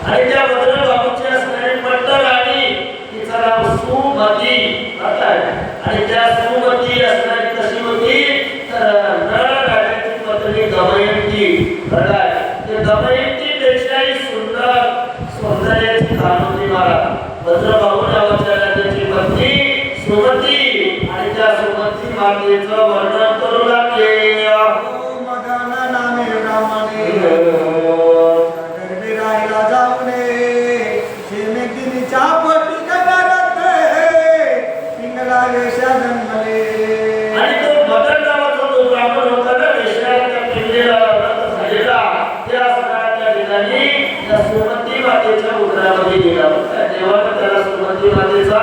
आणि त्या भद्र बाबूची असणारी पट्टराणी तिचं नाव सुमती काय आणि त्या सुमती असणारी कशी होती तर नळ राजाची पत्नी दमयंती काय ते दमयंती पेक्षाही सुंदर सौंदर्याची खान होती महाराज भद्र बाबू नावाच्या राजाची पत्नी सुमती आणि त्या सुमती मातेचं वर्णन करू लागले मदाना नामे रामाने गरबी राहिला जाऊने शेमेकिनीच्या पोटी कदारत पिंगला वेशा जन्मले आणि तो मदन नावाचा जो ब्राह्मण होता ना वेश्याच्या पिंगलेला झालेला त्या असणाऱ्या ठिकाणी त्या सुमती मातेच्या उदरामध्ये गेला देवाने त्याला सुमती मातेचा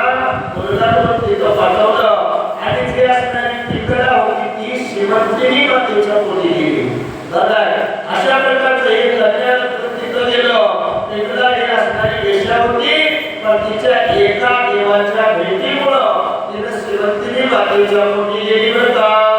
मुलगा तिथं पाठवलं आणि जे असणारी पिंगळा होती ती श्रीमंतिनी मातेच्या पोटी गेली बघा अशा प्रकारचं हे कन्या तिथं गेलं पिंगळा ही असणारी वेश्या होती पण तिच्या एका देवाच्या भेटीमुळं तिने श्रीमंतिनी मातेच्या पोटी गेली बरं काय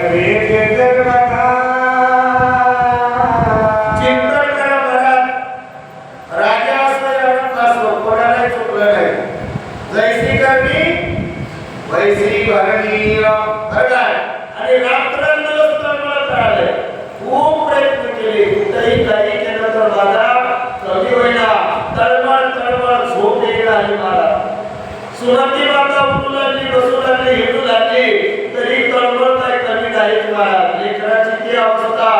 Hare आणि रात्रंदिवस तळमळ करायला खूप प्रयत्न केले, कुठेही काही केलं तर माझा कमी होईना, तळमळ तळमळ झोप येईना आणि मला सुरुवाती माता उठू लागली, बसू लागली, हिंडू लागली, तरी तळमळ काय कमी नाही मला. लेकराची ती अवस्था,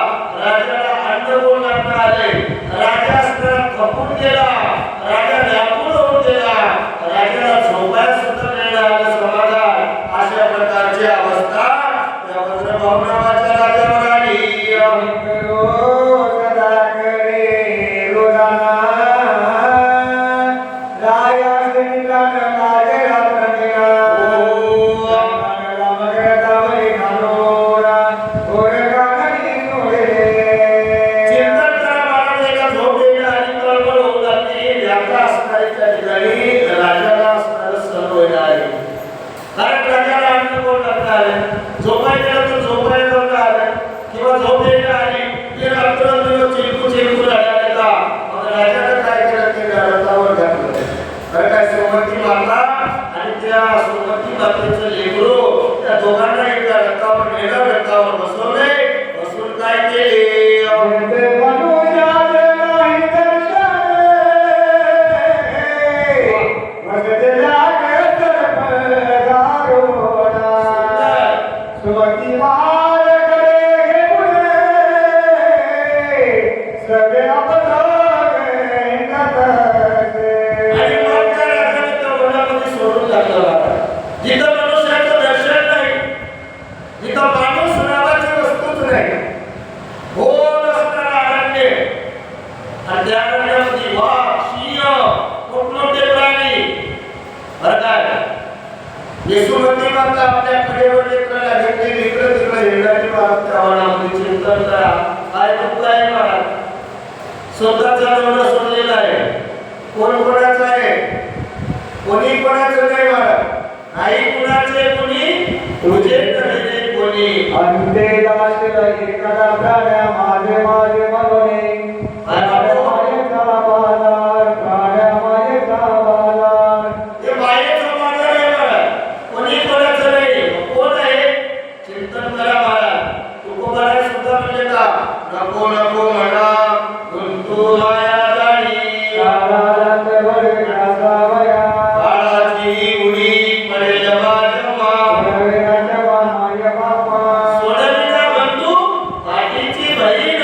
राजाला अन्न बोल लागणार आले, राजा असताना खपून गेला, राजा व्याकुळ होऊन गेला, राजाला झोपायला सुद्धा वेळ आला समाधान. अशा प्रकारची अवस्था त्या वज्रभाऊ नावाच्या राजावर आली. येशूमती माता आपल्या कडेवर लेकराला घेतली, इकडे तिकडे हिंडायची बाब त्यावानामध्ये चिंतन करा. काय दुःख आहे मला, स्वतःचा नवरा सोडलेला आहे, कोण कोणाचा आहे, कोणी कोणाचं नाही मला, नाही कुणाचे कोणी, तुझे नाही कोणी. अंते दासला एखादा प्राण्या माझे माझे म्हणून नको नको म्हणा गुंतू माया जाणी, काळाची उडी पडेल माझ्या सोडविना बंधू पाठीची बहीण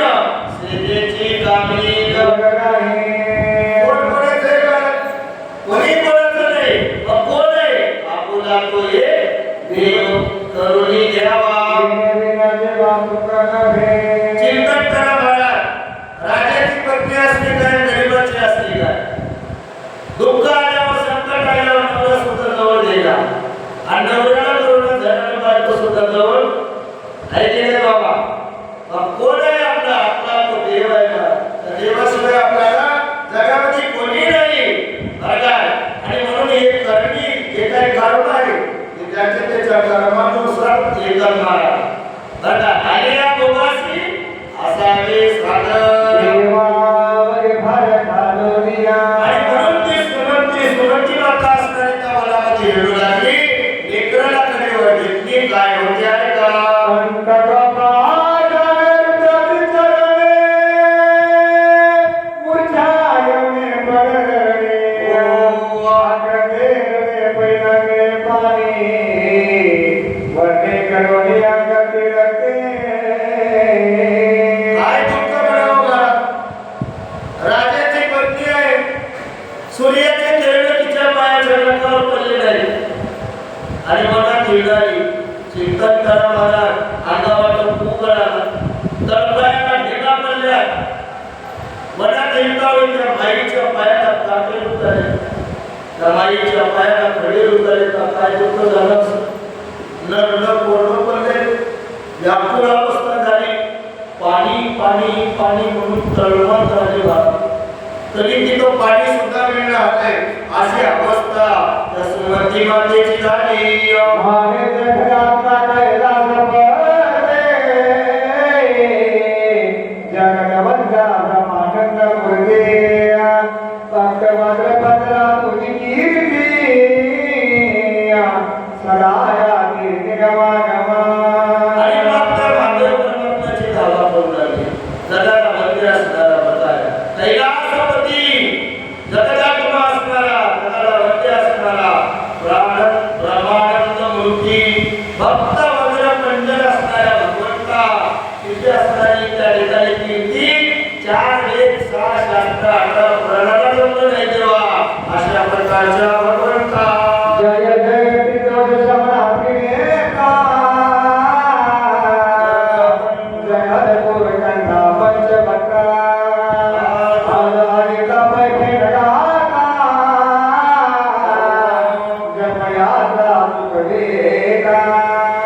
सेजेची कामी. कोण कोणाचं आहे, कोणी कोणाचं नाही, कोण आहे आपुला तो ये देव करुणी द्यावा. चिंतन करा महाराज, राजाची पत्नी असली काय, गरीबाची असली काय, दुःख आल्यावर संकट आल्यावर नवरा सुद्धा जवळ द्यायला, आणि नवऱ्याला करून धनाला बायको सुद्धा जवळ आहे की नाही बाबा. मग कोण आहे आपला, आपला तो देव आहे का, त्या देवाशिवाय आपल्याला जगामध्ये कोणी नाही बघा. आणि म्हणून हे करणी जे काही कर्म आहे ते त्याच्या त्याच्या कर्मानुसार हे करणारा बघा. आणि या दोघांशी असावे साधन, आणि म्हणून ती सुमती माता असणारी त्या वनामध्ये हिंडू लागली, लेकराला कडेवर घेतली. काय होते आहे का, सूर्याचे किरण तिच्या पायाच्या नखावर पडले नाही आणि मनात हिंडाली. चिंतन करा महाराज, अंगावर खूप आला, तळपायाला ढेगा पडल्या, मनात हिंडावून त्या माईच्या पायाला काटे उतरले, त्या माईच्या पायाला खडे उतरले. काय दुःख झालं, न कोरडं पडले, व्याकुळ अवस्था झाली, पाणी पाणी पाणी म्हणून तळमळ झाली बा, तरी तिथं पाणी सुद्धा मिळणार नाही. अशी अवस्था त्या सुमती मातेची झाली. आणि किती 4 वेद 6 शास्त्र 18 पुराणाला जमलं नाही तेव्हा अशा प्रकारच्या भगवंता जय जय त्रिदोष समनात्रिनेका जगद्गुरु कंठा पंचवक्रा आदिता पैठणका जपयात्रा सुखवेका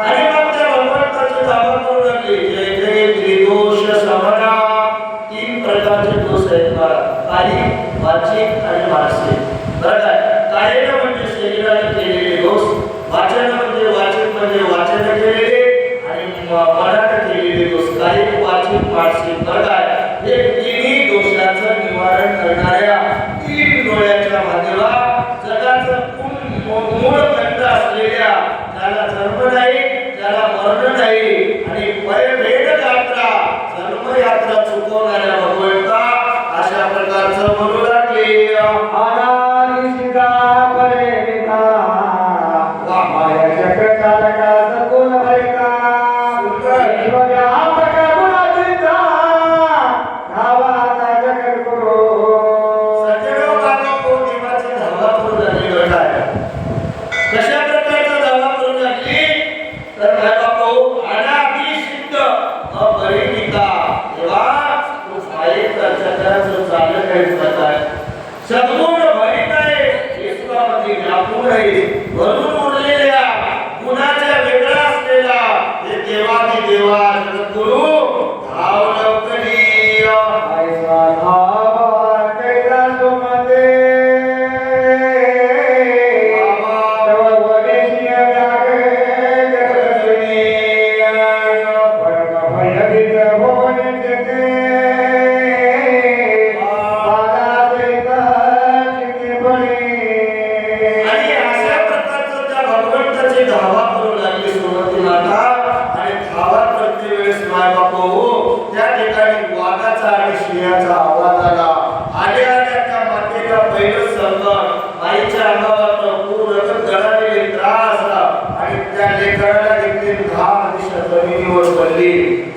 आणि मग त्या भगवंताची धावा करू लागली जय जय त्रिदोष समना 3 प्रकारचे दोष आहेत बारीक वाचिक आणि मानसिक बरं काय कायेला म्हणजे शरीराने केलेले दोष वाचन म्हणजे वाचन केलेले आणि मनाने केलेले दोष कायिक वाचिक मानसिक बरं काय हे तिन्ही दोषांचं निवारण करणाऱ्या 3 डोळ्याच्या माध्यमात जगाचं मूळ कंठ असलेल्या ज्याला जन्म नाही ज्याला मरण नाही आणि परभेद यात्रा जन्मयात्रा चुकवणाऱ्या भगवंता अशा प्रकारचं म्हणू लागले अनादि सिद्धा परिणिता माया चक्र चालका सद्गुण भरिता ईश्वरात्मक गुणातीता धावाचा जगद्गुरु सज्जनो बाबा को देवाची धावा करू लागली बरं काय कशा प्रकारचा धावा करू लागली तर काय बापू अनादि सिद्ध अपरिणिता देवा तू मायेचा चक्राचं चालक आहेस काय सद्गुण भरित आहे ईश्वरामध्ये व्यापून आहे वरून उरलेल्या गुणाच्या वेगळा असलेला हे देवादी देवा सद्गुरु धाव लवकरी ऐसा धावा कैलासमध्ये तव वदेशीय व्याघ्र जगदर्शनी परम भयभीत भुवन जगे पादासहित चिंतेपणी आणि अशा प्रकारचं त्या भगवंताची धावा करू लागली सुरुवाती माता आणि धावा करते वेळेस माय बापू त्या ठिकाणी वाघाचा आणि सिंहाचा आवाज आला आल्या त्या मातेला पहिलं संकट माईच्या अंगावर पूर्ण गळालेले त्रास आणि त्या लेकराला देखील घाम दिशा जमिनीवर पडली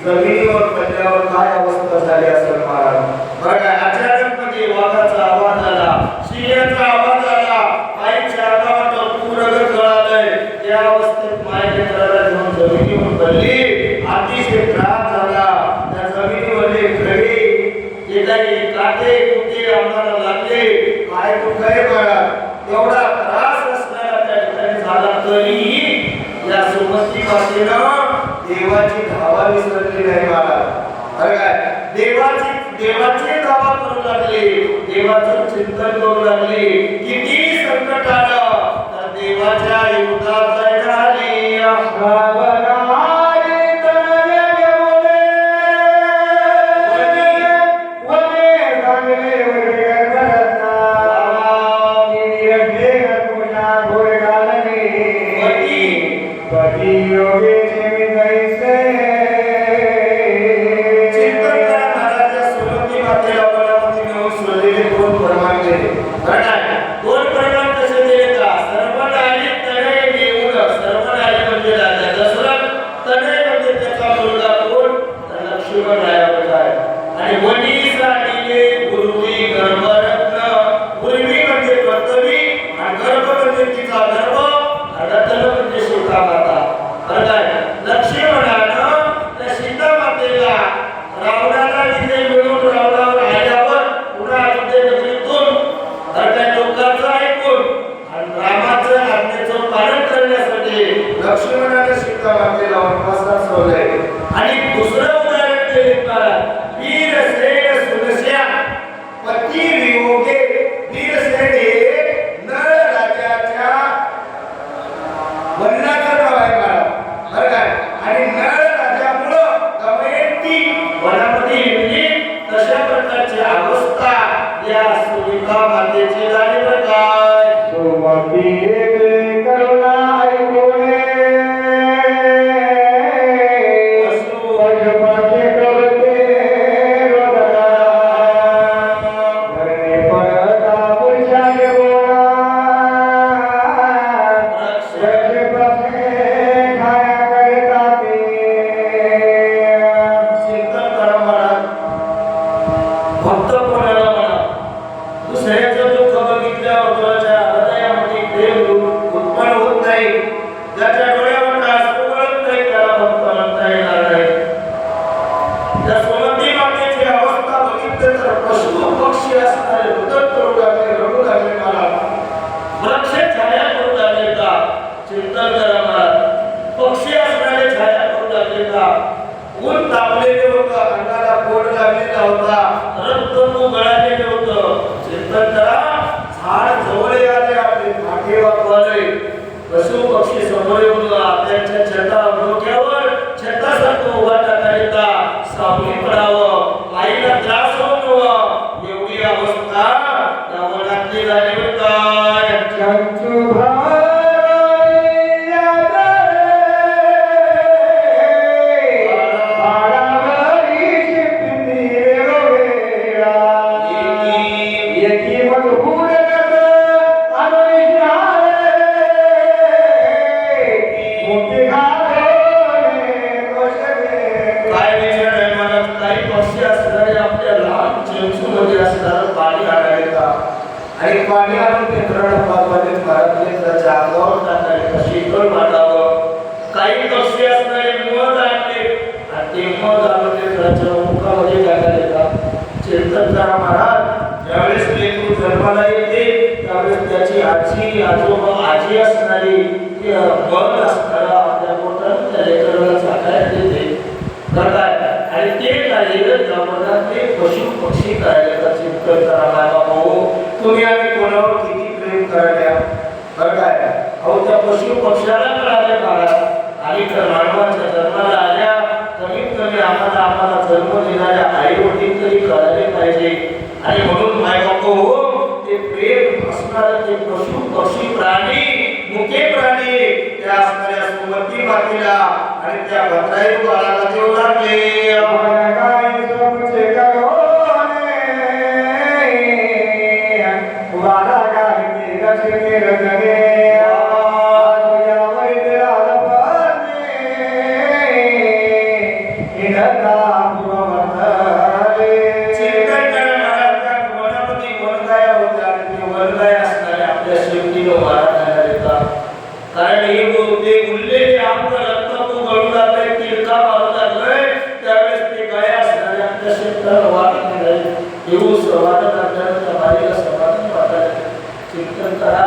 जमिनीवर पडल्यावर काय अवस्था झाली असेल महाराज बघा अचानक मध्ये वाघाचा आवाज आला सिंहाचा आवाज आला माईच्या अंगावर पूर्ण गळालंय त्या अवस्थेत माय लेकराला घेऊन जमिनीवर पडली अतिशय त्रास झाला त्या जमिनीवरले खडे जे काही काटे कुटे अंगाला लागले काय दुःख आहे बाळा एवढा त्रास असणारा त्या ठिकाणी झाला तरीही या सुमती मातेनं देवाची धावा विसरली नाही महाराज बरं काय देवाची धावा करू लागली देवाचं चिंतन करू लागली किती संकट आलं तर देवाच्या युद्धात लढा आली श्रावणारी तनये गेवले वने चांगले वगैरे करता निरभेद तुझ्या घोरगालने पती योगे जेवी जैसे चिंतन करा महाराज सुरुवाती मातेला वनामध्ये नेऊन सोडलेले 2 प्रमाण दिले बरं काय 2 प्रमाण कसे दिले का सर्वनाली तनय देऊन सर्वनाली म्हणजे राजा दशरथ तनय म्हणजे त्याचा मुलगा कोण तर लक्ष्मण राया काय आणि वनीसाठीने गुरुवी गर्भरत्न गुरुवी म्हणजे कर्तवी आणि गर्भ म्हणजे तिचा गर्भ रत्न म्हणजे सीता माता बरं काय लक्ष्मणानं त्या सीता मातेला रावणाला विजय मिळवून रावणावर आल्यावर पुन्हा अयोध्ये नगरीतून काही लोकांचं ऐकून आणि रामाचं आज्ञेचं पालन करण्यासाठी लक्ष्मणाने सीता मातेला वनवासात सोडले आणि दुसरं उदाहरण दिले वीरसेन सुनस्या पती वियोगे वीरसेन हे नळ राजाच्या वडिलांचं नाव आहे मला बरं काय आणि नळ राजामुळं दमयंती वनामध्ये येऊन तशा प्रकारची अवस्था या सुनिता मातेची झाली बरं काय सुमती एकले करुणा ऐकूने पशुपती करते रोदना धरणे पडता पुरुषाने बोला रक्षपथे खाया करता ते चिंतन करा महाराज त्या सोमती मातेची अवस्था बघितली तर पशु पक्षी असणारे रुदन करू लागले, रडू लागले. मला वृक्ष छाया करू लागले का? चिंतन करा महाराज. पक्षी असणारे छाया करू लागले का? ऊन तापलेले होतं, अंगाला कोड लागलेला होता, रक्त गळालेले होतं. चिंतन करा. झाड जवळ आले, आपले मागे वाकवले. पशु पक्षी समोर येऊन त्यांच्या छता डोक्यावर छतासारखं उभा टाकायचा, सावली पडावं, आईला त्रास होऊ नये एवढी अवस्था त्या वनातली झाली. काय चंचू आणि पाणी आणून ते धरणपामध्ये भारतले जागावर टाकायला शीतळ वाटावं. काही पक्षी असणारे मध आणले आणि ते मध आणून ते घराच्या मुखामध्ये टाकायला. चिंतन करा महाराज. ज्यावेळेस लेकरू जन्माला येते त्यावेळेस त्याची आजी आजोबा आजी असणारी मध असणारा आपल्या पोटात त्या लेकराला चाकायला देते. आणि ते कार्य त्या मनातले पशु पक्षी करायला. चिंतन करा बाबा. तुम्ही आम्ही कोणावर किती प्रेम करायला. काय अहो त्या पशु पक्षाला कळाले महाराज. आणि तर मानवाच्या जन्माला आल्या कमीत कमी आम्हाला जन्म देणाऱ्या आई वडील तरी कळाले पाहिजे. आणि म्हणून माय बापू ते प्रेम असणारे ते पशु पक्षी प्राणी मुके प्राणी त्या असणाऱ्या सुमती मातेला आणि त्या भद्राई बाळाला देऊ लागले. कारण हे बोलते उरलेले अंग रक्त गळू लागले, तिरका मारू लागले. त्यावेळेस ते काय असणारे आपल्या शेताला वाटत नाही. येऊ वाटत आपल्याला बारीला समाधान वाटत. चिंतन करा.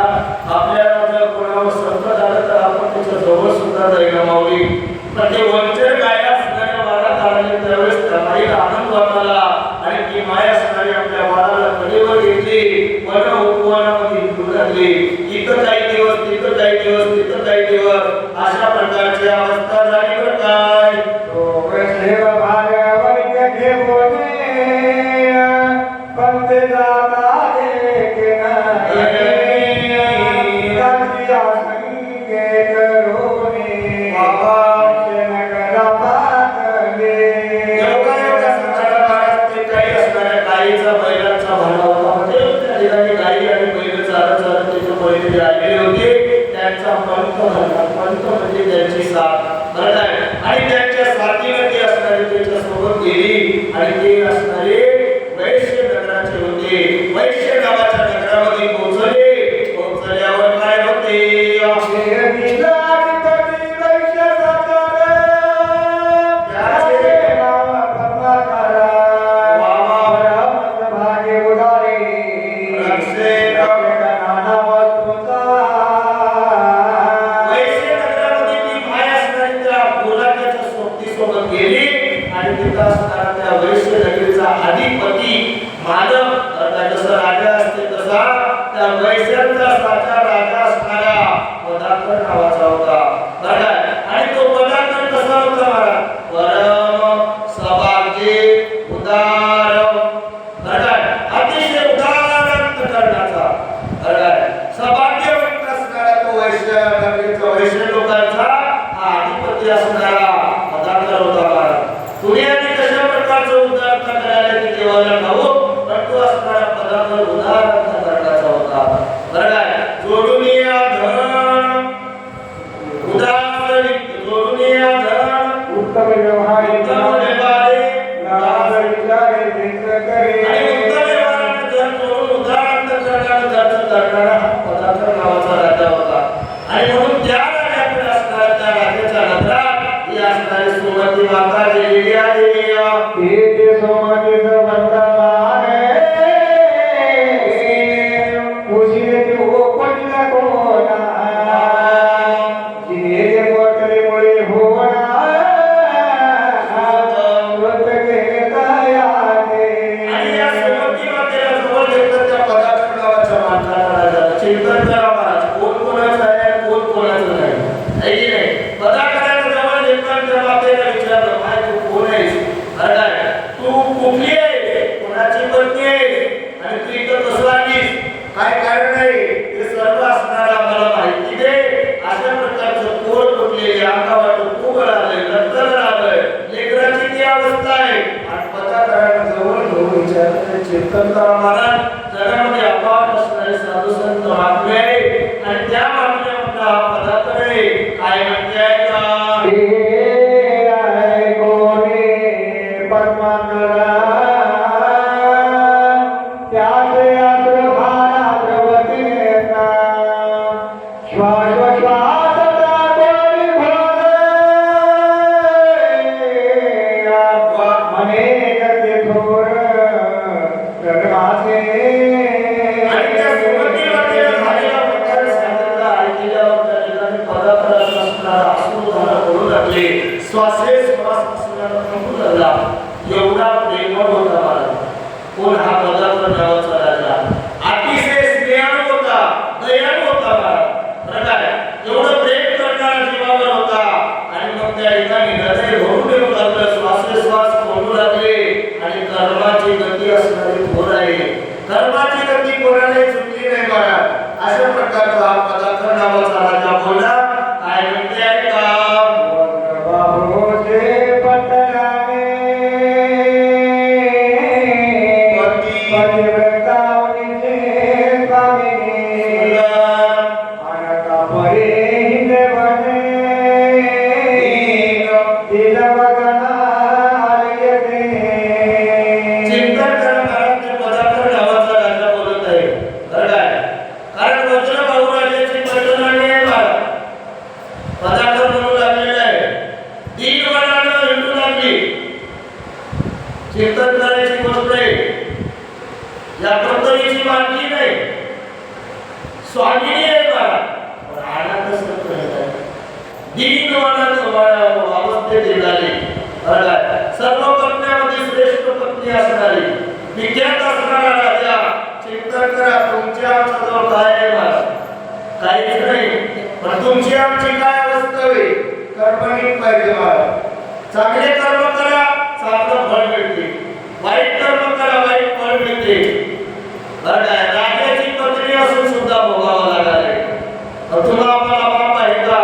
आपल्याला जर कोणावर संकट आलं तर आपण त्याच्या जवळ सुद्धा जायला मावली. पण ते वंचर गाय असणाऱ्या वारात आले त्यावेळेस त्या बाईला आनंद वाटला आणि ती माय असणारी आपल्या बाळाला कडेवर घेतली. वन उपवनामध्ये घेऊन लागली. इथं काही दिवस, तिथं काही दिवस, तिथं काही दिवस, अशा प्रकारची अवस्था झाली. बरं काय आणि त्यांच्या साथीने ती असणारी त्याच्या सोबत गेली आणि ते असणारे वैश्य नगराचे होते. वैश्य नावाच्या नगरामध्ये पोहोचल्यावर काय होते. अधिपती मानव जसा राजा असते तसा त्या वैश्यांचा साचा राजा असणारा पदाकर नावाचा होता. आणि तो पदाकर कसा होता महाराज. परम सभाग्य उदार अतिशय उदार अंतकरणाचा सभाग्यवंत असणारा तो वैश्य लोकांचा हा अधिपती असणारा पदाकर होता महाराज. तुम्ही कशा प्रकारचं उदारता करायला की देवाला भाऊ पण तो असणारा पदार्थ उदारता करण्याचा होता. बरं जोडून या धन उदार जोडून या धन उत्तम व्यवहार उत्तम व्यवहारे विचारे मित्र करे आणि उत्तम व्यवहाराने धन जोडून उदारता करणारा पदार्थ नावाचा राजा होता. आणि म्हणून त्या राजाकडे असणारा त्या राजाच्या नगरात ही असणारी सुमती सुमती माता दिलेली आहे ते सोमतीच वंदनाने उशिरे पडला कोणा जिने मोटरीमुळे होणार व्रत घेतायाने आणि या सुमती मातेला जवळ घेतलं त्या पदार्थ नावाच्या माणसाला चिंतन करा महाराज कोण कोणाचं आहे कोण कोणाचं नाही आहे की नाही पदार्थाला जवळ घेतलं त्या मातेला विचारलं काय तू कोण आहेस अरे काय तू कुठली आहे कोणाची पत्नी आहे आणि तू इथं कसं आलीस काय कारण आहे हे सर्व असणारा मला माहिती दे अशा प्रकारचं कोण कुठलेली अंगावर खूप राहिलंय रक्त राहिलंय लेकराची ती अवस्था आहे आणि पदार्थाला जवळ घेऊन विचारलं चिंतन करा महाराज जगामध्ये अपार असणारे साधू संत महात्मे आहे आणि त्या महात्म्यामधला हा पदार्थ आहे काय म्हणते आहे का आणि त्या सुमती मातेला झालेला प्रकार सांगितला ऐकल्यावर त्या ठिकाणी पदार्थाला असणारा अश्रुधारा पडू लागले श्वास असणारा थांबू लागला एवढा प्रेमळ होता महाराज कोण हा पदार्थ नावाचा राजा अतिशय स्नेहाळू होता दयाळू होता महाराज बरं काय एवढं प्रेम करणारा जीवावर होता आणि मग त्या ठिकाणी हृदय भरून येऊ लागलं श्वासोश्वास पडू लागले आणि कर्माची गती असणारी थोर आहे कर्माची गती कोणालाही चुकली नाही महाराज अशा प्रकारचा हा पदार्थ नावाचा राजा बोलला काय म्हणते आहे का चिंतन करा महाराज ते पदार्थ नावाचा राजा बोलत आहे बरं काय कारण वज्र बहुराजाची पैठणी आहे महाराज पदार्थ म्हणू लागलेला आहे तीन वर्णानं हिंडू लागली चिंतन करायची गोष्ट आहे या पद्धतीची मानली नाही स्वामिनी आहे महाराज पण आनंद सत्य आहे तीन वर्णानं अवस्थेत येणारी बरं काय सर्व पत्न्यामध्ये श्रेष्ठ पत्नी असणारी विख्यात असणारा राजा चिंतन करा तुमच्या आमच्याजवळ काय आहे महाराज काहीच नाही पण तुमची आमची काय अवस्था होईल कर्मणी पाहिजे महाराज चांगले कर्म करा चांगलं फळ मिळते वाईट कर्म करा वाईट फळ मिळते बरं काय राजाची पत्नी असून सुद्धा भोगावं लागणार आहे तुम्हाला आम्हाला बाप आहे का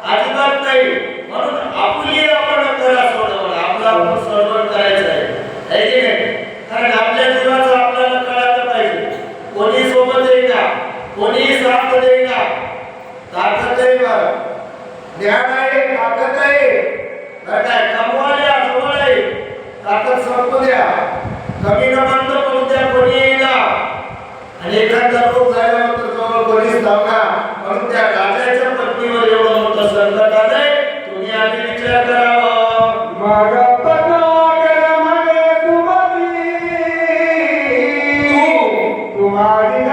अजिबात नाही म्हणून आपली आपण करा सोडवणं आपला आपण सोडवण करायचं आहे की नाही कारण आपल्या जीवाचं आपल्याला कळायला पाहिजे कोणी सोबत येईना कोणी साथ देईना ताकद आहे बरं ज्ञान आहे ताकद आहे बरं काय कमवायला जवळ आहे ताकद संपू द्या कमी न बंद करू द्या कोणी येईना आणि एखादा रोग झाल्यानंतर जवळ कोणीच धावणार म्हणून त्या राजाच्या पत्नीवर एवढं मोठं संकट आलंय तुम्ही आधी विचार करावा तुम्हारी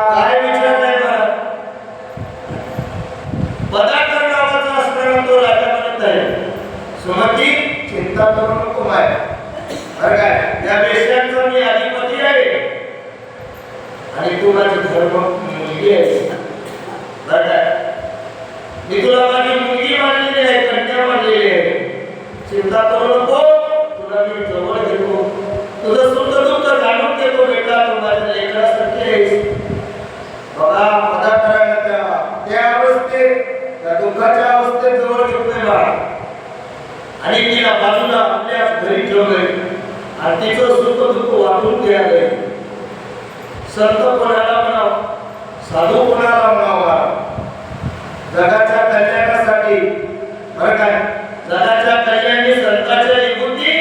काय विचार नाही बरं पदार्थ नावाचा असणारा तो राजा म्हणत आहे सुमती चिंता करू नको माय बरं काय या वेश्यांचा मी अधिपती आहे आणि तू माझी धर्म मुलगी आहे बरं काय मी तुला माझी मुलगी मानलेली आहे कन्या मानलेली आहे चिंता करू नको तुला मी जवळ घेतो तुझं सुख दुःख जाणून घेतो बेटा तू माझ्या लेकरासारखी आहेस बघा पदार्थाला त्या अवस्थेत त्या दुःखाच्या अवस्थेत जवळ घेतोय बाळा आणि तिला बाजूला आपल्या घरी ठेवलंय आणि तिचं सुख दुःख वाटून द्यायलंय संत कोणाला म्हणाव साधू कोणाला म्हणावा जगाच्या कल्याणासाठी बरं काय जगाच्या कल्याणी संताच्या विभूती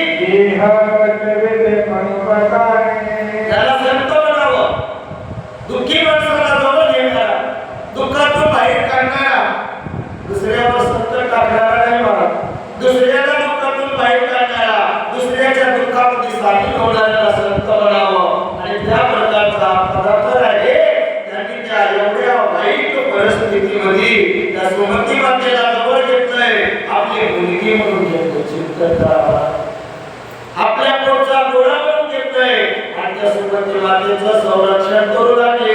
मुली त्या सुमती मातेला जवळ घेतलंय, आपली मुलगी म्हणून घेतलं. चिंतन करा, आपल्या पोटचा गोळा म्हणून घेतलंय आणि त्या सुमती मातेचं संरक्षण करू लागले.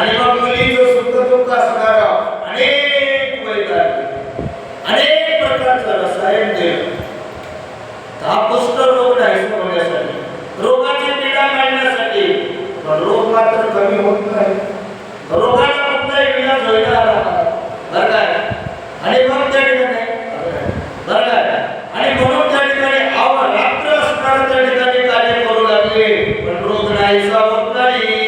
आणि मग मुलीचं सुख दुःख असणारा अनेक वैद्य, अनेक प्रकारचं रसायन दिलं. हा कुष्ठ रोग नाही होण्यासाठी, रोगाची पीडा काढण्यासाठी. पण रोग मात्र कमी होत नाही. रोगाला कुठलाही इलाज होईना बरं काय. आणि मग त्या ठिकाणी बरं काय, आणि म्हणून त्या ठिकाणी अवरात्र असणारा त्या ठिकाणी कार्य करू लागले, पण रोग नाहीसा होत नाही.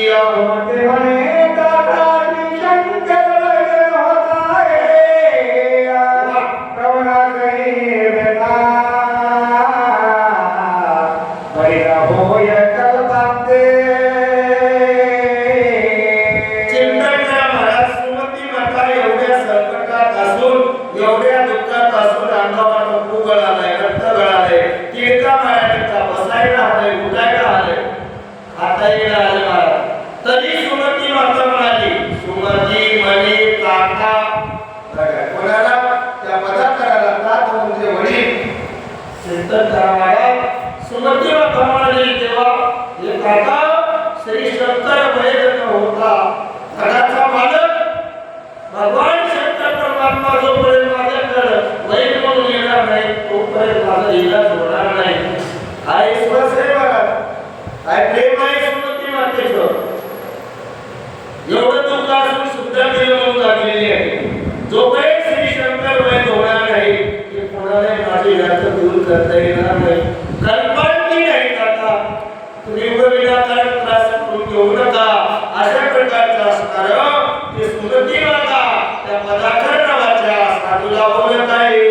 तरी सुमती माता म्हणाली, सुमती म्हणे काका. कोणाला? त्या पदार्थाला तात म्हणजे वडील. चिंतन करावं. सुमती माता म्हणाली, तेव्हा हे काका श्री शंकर वैद्य होता, घराचा मालक भगवान शंकर परमात्मा जोपर्यंत माझ्याकडे वैद्य म्हणून येणार नाही तोपर्यंत माझा इलाज होणार नाही. हा विश्वास आहे बघा, काय प्रेम आहे सुमती मातेचं. एवढं दुःख असून सुद्धा देव म्हणून लागलेली आहे. जोपर्यंत श्री शंकर वैद्य होणार नाही ते कोणालाही माझी व्याध दूर करता येणार नाही. कल्पना नाही काका, तुम्ही विनाकारण त्रास करून घेऊ नका. अशा प्रकारचं असणार ते सुमती माता त्या पदाकर नावाच्या साधूला बोलत आहे.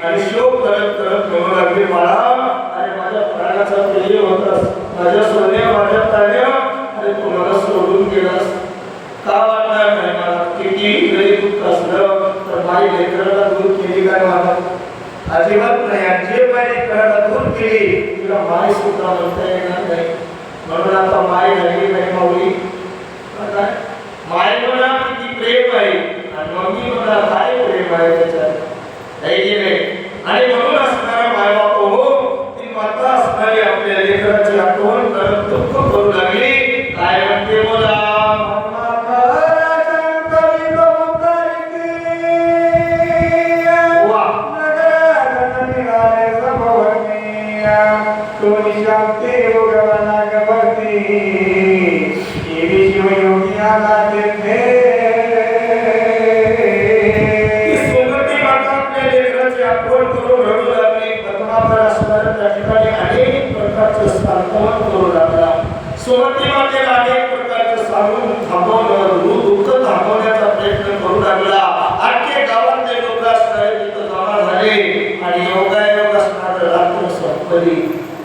आणि शोक करत करत म्हणू लागले, बाळा अरे माझ्या प्राणाचा प्रिय होतास, माझ्या सोन्या माझ्या प्राण्या, अरे तू मला सोडून गेलास. का वाटणार नाही मला? किती जरी दुःख असलं तर माई लेकराला दूर केली काय मला? अजिबात नाही. जे माई लेकराला दूर केली तिला माई सुद्धा म्हणता येणार नाही. म्हणून आता माई झाली नाही माऊली. माई म्हणा किती प्रेम आहे आणि मम्मी म्हणा काय प्रेम आहे त्याच्यात. आणि म्हणून असणारा मायबाप हो, ती माता असणारी आपल्या लेकराची आठवण करत दुःख करू लागली. काय म्हणते बोला? सुमती मातेला अनेक प्रकारचं सांगून थांबवलं, दुःख थांबवण्याचा प्रयत्न करू लागला. अख्खे गावातले लोक असणारे तिथं जमा झाले आणि योगायोग असणारं रात्र संपली.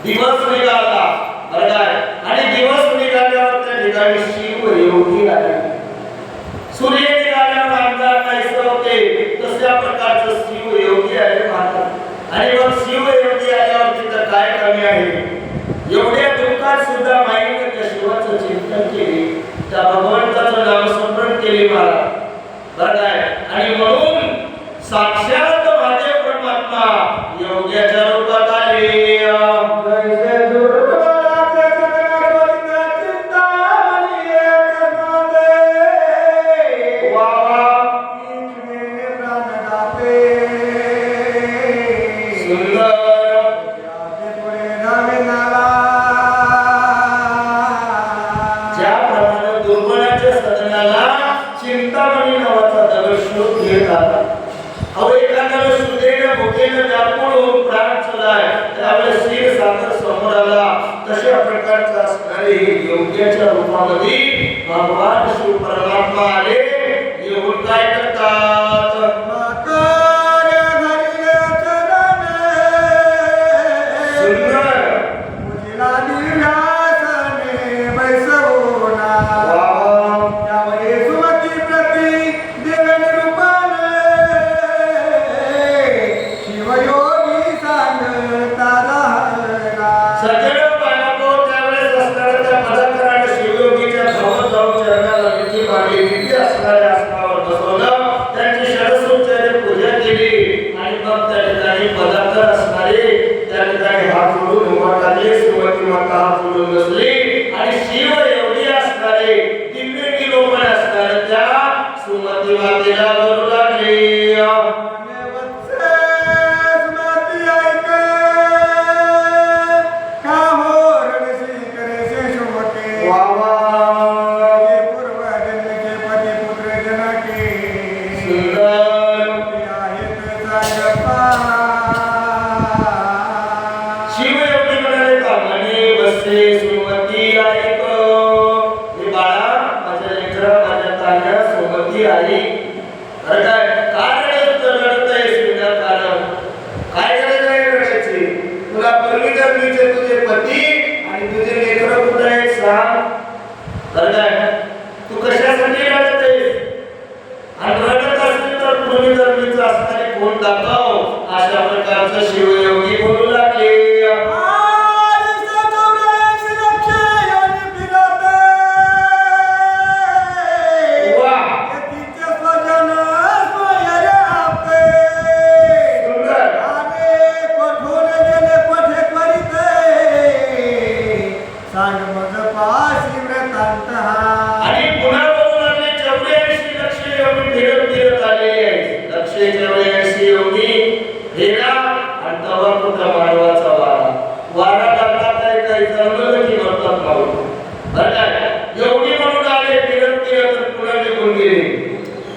दिवस निघाला बरं काय, आणि दिवस निघाल्यावर त्या ठिकाणी शिव योगी आले. सूर्य निघाल्यावर अंधार नाहीसे होते, तशा प्रकारचं शिव योगी आले महाराज. आणि मग शिव योगी आल्यावर तिथं काय कमी आहे? एवढ्या दुःखात सुद्धा माईने त्या शिवाचं चिंतन केले, त्या भगवंताचं नामस्मरण केले महाराज बरं काय. आणि म्हणून साक्षात महादेव परमात्मा योग्याच्या रूपात आले. सदनाला चिंतामणी नावाचा दगड घेत आला. अहो एखाद्याला सुदेनं भुकेनं व्याकुळ होऊन प्राण चलाय त्यावेळेस क्षीर सागर समोर आला. तशा प्रकारचा असणारे योग्याच्या रूपामध्ये भगवान शिव परमात्मा आले. येऊन काय करतात? तू कशासाठी रडत आहेस? आणि रडत असेल तर पूर्वी असणारे कोण दाखव. अशा प्रकारचं शिवयोगी बोलू लागले.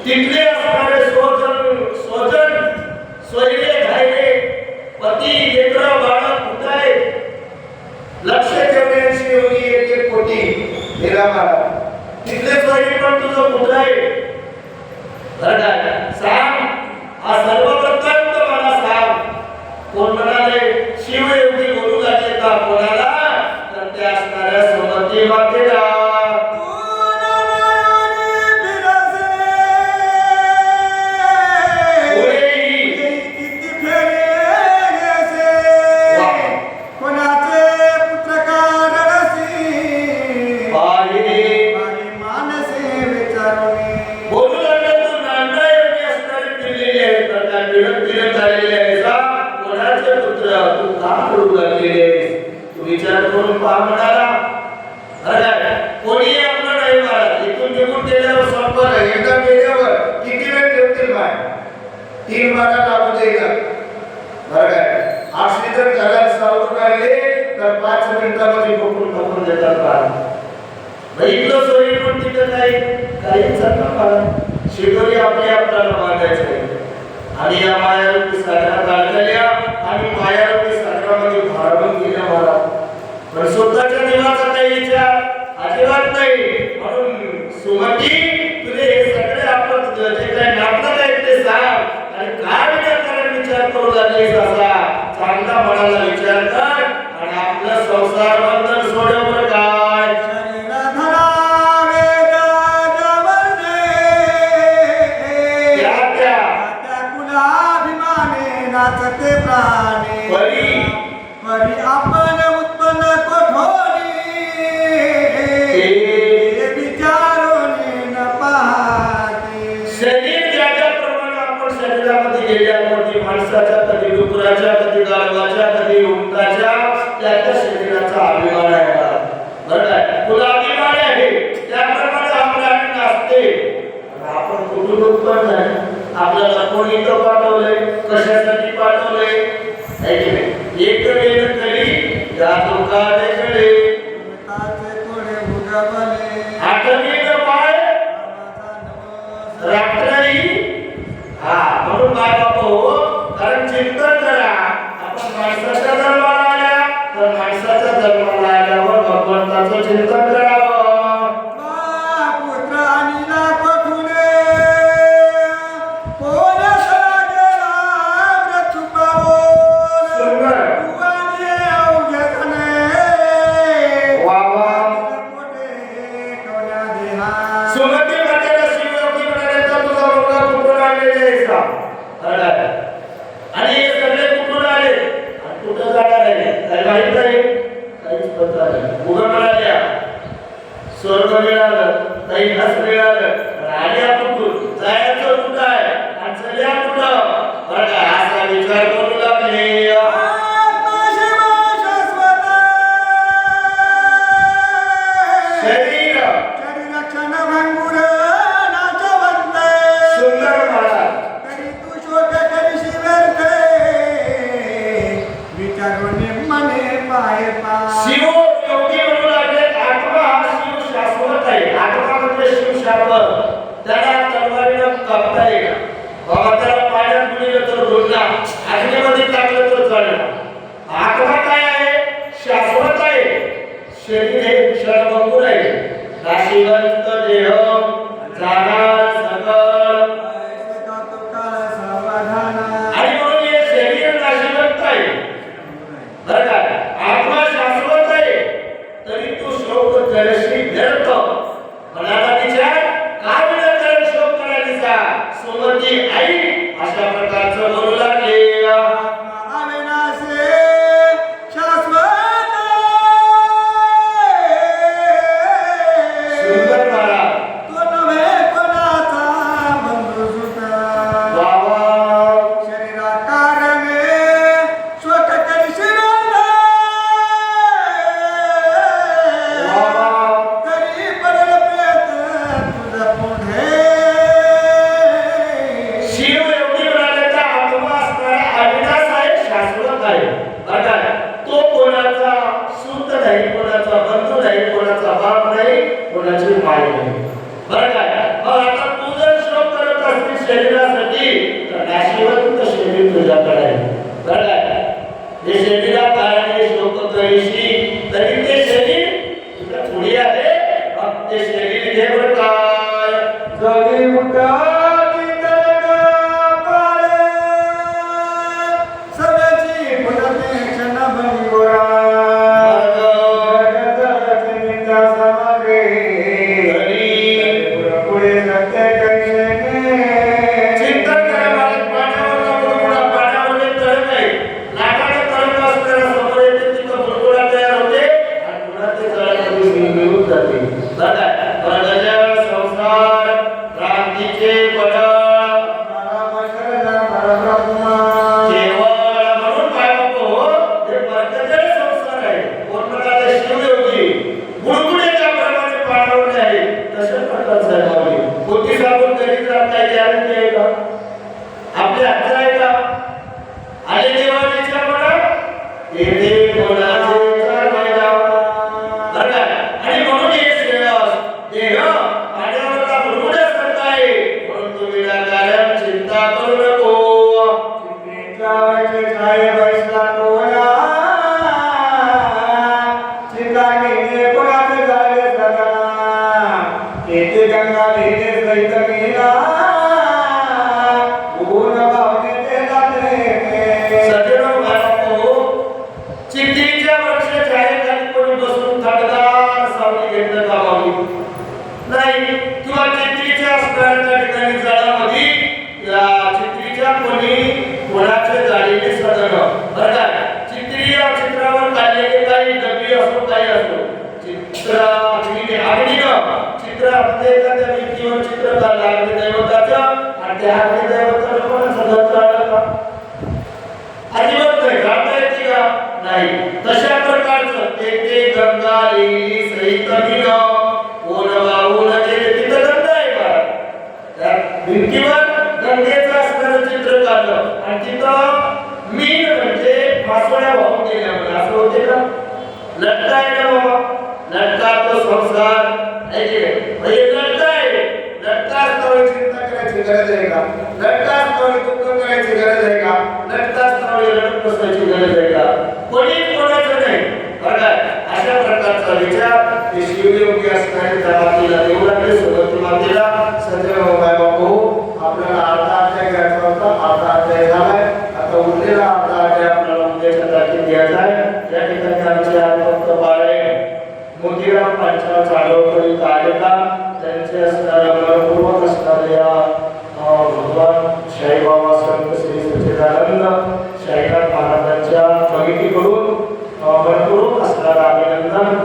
तिथले असणारे स्वजन सोयरे धायरे पती लेकर बाळ कुठाय लक्ष ठेवण्याची योगी एक एक कोटी हेरा मारा. तिथले सोयरे पण तुझं कुठाय सांग. हा सर्वप्रथम तर मला सांग. कोण म्हणाले शिवयोगी बोलू लागले का कोणाला? तर ते असणाऱ्या सुमती मातेला. विचार करून पहा म्हणाला. कोणी आपलं नाही महाराज. इथून निघून गेल्यावर संपलं. एकदा गेल्यावर किती वेळ ठेवतील बाय? 3 बारा लागू देईल. बरं काय अशी जर घरात सावरून राहिले तर 5 मिनिटामध्ये ठोकून देतात बाळ. इथलं सोयी पण तिथं काही चाललं बाळा. शिदोरी आपल्याला बांधायचं आणि या मायारूपी सागरात अडकल्या आणि मायारूपी सागरामध्ये भारावून गेल्या मला. पण स्वतःच्या देवाचा काही विचार अजिबात नाही. म्हणून सुमती तुझे हे सगळे आपण जे काही नाटक आहेत ते सांग आणि काय विनाकारण विचार करू लागलीस असा चांगला मनाला विचार कर आणि आपलं संसार बंधन सोडव. काय नाचते प्राणी परी आपण उत्पन्न कोठोरी विचारून न पाहते. शरीर ज्याप्रमाणे आपण शरीरामध्ये गेल्यावरती माणसाच्या कधी डुकराच्या कधी गाढवाच्या कधी उंटाच्या त्या शरीराचा अभिमान आहे. बरं आहे तुला अभिमान आहे त्याप्रमाणे आपल्याला नाचते. आपण कुठून उत्पन्न आहे? आपल्याला कोणी इथं पाठवलंय? कशासाठी पाठवलंय? एक वेळ करी या दुकाने कडे आठवीत पाय म्हणून काय बाबा हो, कारण चिंतन करा. आपण माणसाच्या जन्माला आल्या तर माणसाच्या जन्माला आल्यावर भगवंताचं चिंतन करावं. आणि हे सगळे कुठून आले आणि कुठं जाणार आहे काय माहित नाही, काहीच पत्ता नाही. उभं मिळाल्या स्वर्ग मिळालं, कैलास मिळालं, आल्या कुठून, जायचं कुठं आहे आणि चल्या कुठं, बघा असा विचार करू लागले. शिव योगी म्हणू लागले, आत्मा हा शिव शाश्वत आहे. आत्मा म्हणजे शिव शाश्वत, त्याला तलवारीनं कापता येईल. बाबा त्याला पाण्यात बुडीलं तर डोलला, अग्नीमध्ये टाकलं तर जळला. आत्मा काय आहे? शाश्वत आहे. शरीर हे क्षणभंगुर आहे. नाशिवंत देह जाणार सकल, आणि म्हणून हे शरीर नाशिवंत आहे. बरं का, आत्मा शाश्वत आहे तरी तू शोक करशी व्यर्थ. मनाला विचार का विनाकारण शोक करायचा, सुमती आई अशा प्रकारचं बोलू लागले. शरीरासाठी नाशिवंत शरीर तुझ्याकडे आहे. बरं हे शरीरा कारणे शोक करीशी तरी ते शरीर तुझ्या पुढे आहे. मग ते शरीर घे बरं काय जगी उठा आपल्या हातात आहे का? आले देवा विचार बघा, येथे कोणाचे चालवाय जावा. बघा, आणि म्हणून हे श्रेयस देह पाण्यावरला बुडबुड्यासारखा आहे. म्हणून तुम्ही विनाकारण चिंता करू नको. चिंतेच्या छाये बसला कोणा, चिंता घेणे कोणाचे झाले सदा. येथे गंगा लिहिणे सहित गेला, चिंतेच्या वृक्ष छायेखाली कोणी बसून थंडगार सावली घेतलं कामावी नाही, किंवा चित्रीच्या असणाऱ्या ठिकाणी जळामध्ये चित्रीच्या कोणाचे जाळीने सजवलं. बरं का, चित्री या चित्रावर काढलेले काही डबी असो काही असो, अग्नीनं चित्रामध्ये एखाद्या व्यक्तीवर चित्र काढलं अग्निदैवताचं, आणि त्या अग्निदैवताला कोणाचं घर जाळलं का? अजिबात नाही. जाता येते का? नाही. तशा प्रकारचं ते गंगा लिहिली सहित मीन कोण वाहून गेले. तिथं गंगा आहे का? त्या भिंतीवर गंगेचं असणारं चित्र काढलं आणि तिथं मीन म्हणजे मासोळ्या वाहून गेल्या. असं होते का? लटका आहे का बाबा? लटका तो संसार आहे की नाही? म्हणजे लटका आहे. लटका असताना चिंता करायची बसायची गरज आहे का? लटकास्थळी दुःख करायची गरज आहे का? लटकास्थळी रडत बसायची गरज आहे का? कोणी कोणाचं नाही. बरं काय? अशा प्रकारचा विचार हे शिवयोगी असणारे त्या मातीला देऊ लागले. सुरुवाती मातीला संजय बाबू आपल्याला अर्धा अध्याय घ्यायचा होता, अर्धा अध्याय झालाय. आता उरलेला अर्धा अध्याय आपल्याला उद्याच्या तारखेत घ्यायचा आहे. या ठिकाणी आमचे भक्त बाळे मोतीराम पांचाळ चालवकर इथं आले का? त्यांचे असणाऱ्या मनपूर्वक असणाऱ्या भगवान शाईबाबा संत श्री सच्चिदानंद शाईनाथ महाराजांच्या भगिनीकडून मनपूर्वक असणारं अभिनंदन.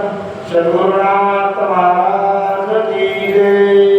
सद्गुरुनाथ महाराज की जय.